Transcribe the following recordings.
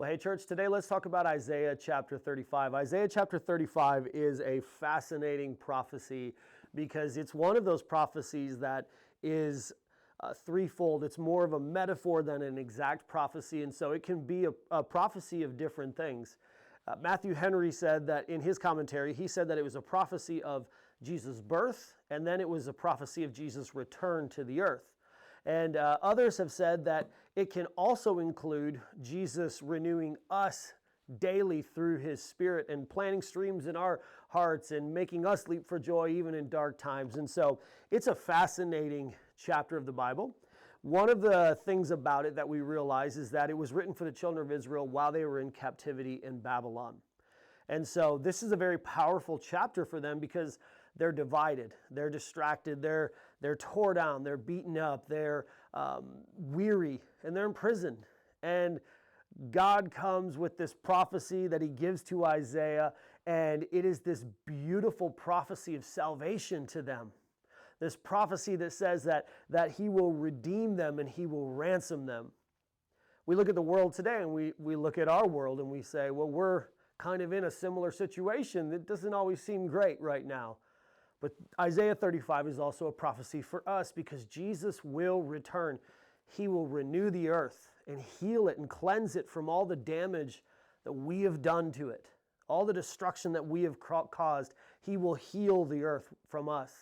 Well, hey, church, today let's talk about Isaiah chapter 35. Isaiah chapter 35 is a fascinating prophecy because it's one of those prophecies that is threefold. It's more of a metaphor than an exact prophecy, and so it can be a prophecy of different things. Matthew Henry said that in his commentary, he said that it was a prophecy of Jesus' birth, and then it was a prophecy of Jesus' return to the earth. And others have said that it can also include Jesus renewing us daily through his Spirit and planting streams in our hearts and making us leap for joy even in dark times. And so it's a fascinating chapter of the Bible. One of the things about it that we realize is that it was written for the children of Israel while they were in captivity in Babylon. And so this is a very powerful chapter for them because they're divided, they're distracted, they're tore down, they're beaten up, they're weary, and they're in prison. And God comes with this prophecy that he gives to Isaiah, and it is this beautiful prophecy of salvation to them. This prophecy that says that he will redeem them and he will ransom them. We look at the world today and we look at our world and we say, well, we're kind of in a similar situation. It doesn't always seem great right now. But Isaiah 35 is also a prophecy for us because Jesus will return. He will renew the earth and heal it and cleanse it from all the damage that we have done to it, all the destruction that we have caused. He will heal the earth from us.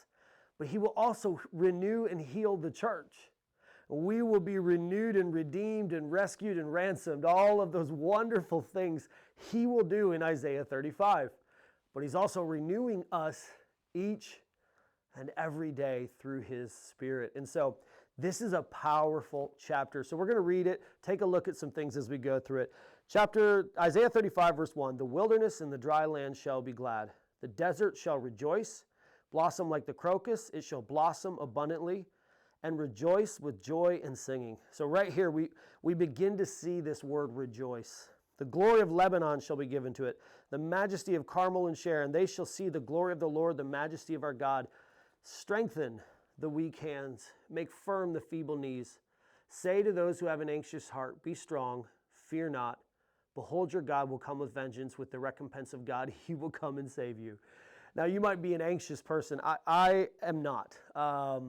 But he will also renew and heal the church. We will be renewed and redeemed and rescued and ransomed. All of those wonderful things he will do in Isaiah 35. But he's also renewing us each and every day through his Spirit. And so this is a powerful chapter. So we're going to read it, take a look at some things as we go through it. Isaiah 35 verse 1, the wilderness and the dry land shall be glad. The desert shall rejoice, blossom like the crocus. It shall blossom abundantly and rejoice with joy and singing. So right here we begin to see this word rejoice. The glory of Lebanon shall be given to it, the majesty of Carmel and Sharon. They shall see the glory of the Lord, the majesty of our God. Strengthen the weak hands, make firm the feeble knees. Say to those who have an anxious heart, be strong, fear not. Behold, your God will come with vengeance, with the recompense of God. He will come and save you. Now, you might be an anxious person. I am not. I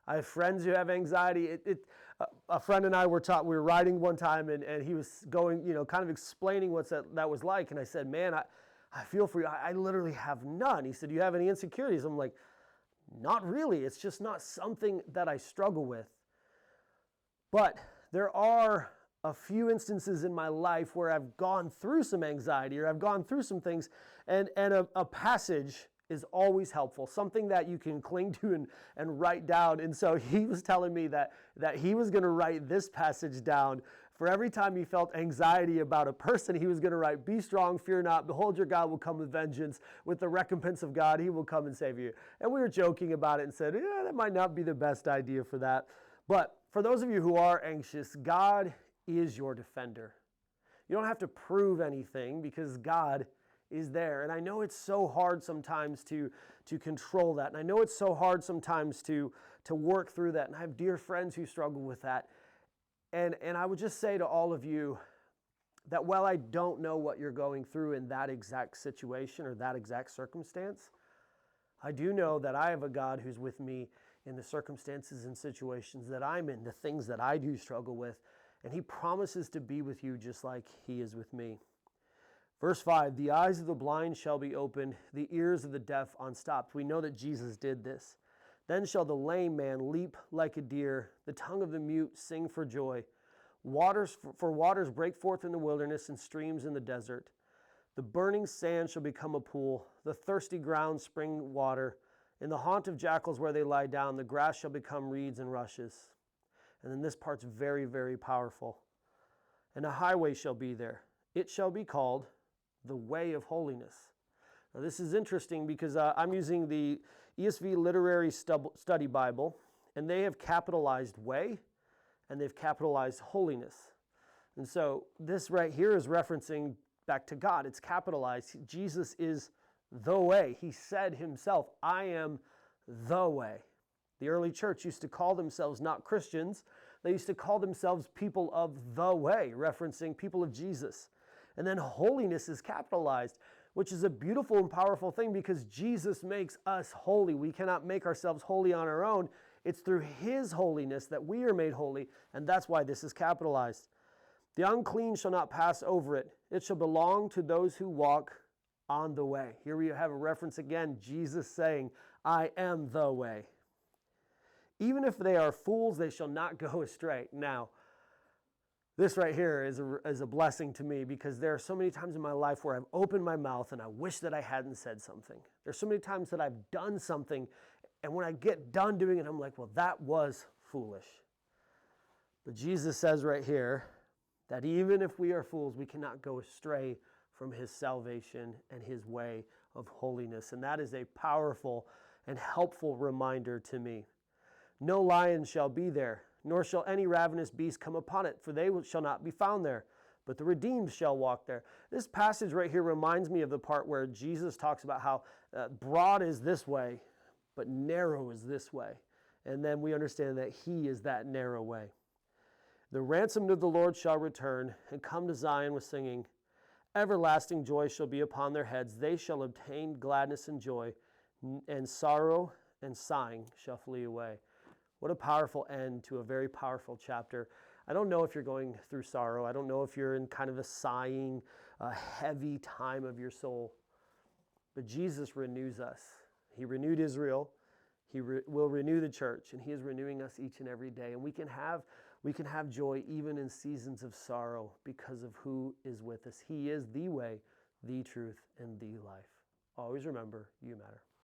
have friends who have anxiety. A friend and I we were riding one time, and he was going, kind of explaining what that was like. And I said, man, I feel for you. I literally have none. He said, do you have any insecurities? I'm like, not really. It's just not something that I struggle with. But there are a few instances in my life where I've gone through some anxiety or I've gone through some things, and a passage is always helpful, something that you can cling to and write down. And so he was telling me that he was going to write this passage down. For every time he felt anxiety about a person, he was going to write, be strong, fear not, behold, your God will come with vengeance, with the recompense of God, he will come and save you. And we were joking about it and said, yeah, that might not be the best idea for that. But for those of you who are anxious, God is your defender. You don't have to prove anything because God is there. And I know it's so hard sometimes to control that. And I know it's so hard sometimes to work through that. And I have dear friends who struggle with that. And I would just say to all of you that while I don't know what you're going through in that exact situation or that exact circumstance, I do know that I have a God who's with me in the circumstances and situations that I'm in, the things that I do struggle with. And he promises to be with you just like he is with me. Verse 5, the eyes of the blind shall be opened, the ears of the deaf unstopped. We know that Jesus did this. Then shall the lame man leap like a deer, the tongue of the mute sing for joy. Waters break forth in the wilderness and streams in the desert. The burning sand shall become a pool, the thirsty ground spring water. In the haunt of jackals where they lie down, the grass shall become reeds and rushes. And then this part's very, very powerful. And a highway shall be there. It shall be called the way of holiness. Now this is interesting because I'm using the ESV Literary Study Bible, and they have capitalized way and they've capitalized holiness. And so this right here is referencing back to God. It's capitalized. Jesus is the way. He said himself, I am the way. The early church used to call themselves not Christians. They used to call themselves people of the way, referencing people of Jesus. And then holiness is capitalized, which is a beautiful and powerful thing because Jesus makes us holy. We cannot make ourselves holy on our own. It's through his holiness that we are made holy, and that's why this is capitalized. The unclean shall not pass over it. It shall belong to those who walk on the way. Here we have a reference again, Jesus saying, I am the way. Even if they are fools, they shall not go astray. Now, this right here is a blessing to me because there are so many times in my life where I've opened my mouth and I wish that I hadn't said something. There's so many times that I've done something, and when I get done doing it, I'm like, well, that was foolish. But Jesus says right here that even if we are fools, we cannot go astray from his salvation and his way of holiness. And that is a powerful and helpful reminder to me. No lion shall be there, nor shall any ravenous beast come upon it, for they shall not be found there, but the redeemed shall walk there. This passage right here reminds me of the part where Jesus talks about how broad is this way, but narrow is this way. And then we understand that he is that narrow way. The ransomed of the Lord shall return and come to Zion with singing. Everlasting joy shall be upon their heads. They shall obtain gladness and joy, and sorrow and sighing shall flee away. What a powerful end to a very powerful chapter. I don't know if you're going through sorrow. I don't know if you're in kind of a sighing, heavy time of your soul. But Jesus renews us. He renewed Israel. He will renew the church, and he is renewing us each and every day. And we can have joy even in seasons of sorrow because of who is with us. He is the way, the truth, and the life. Always remember, you matter.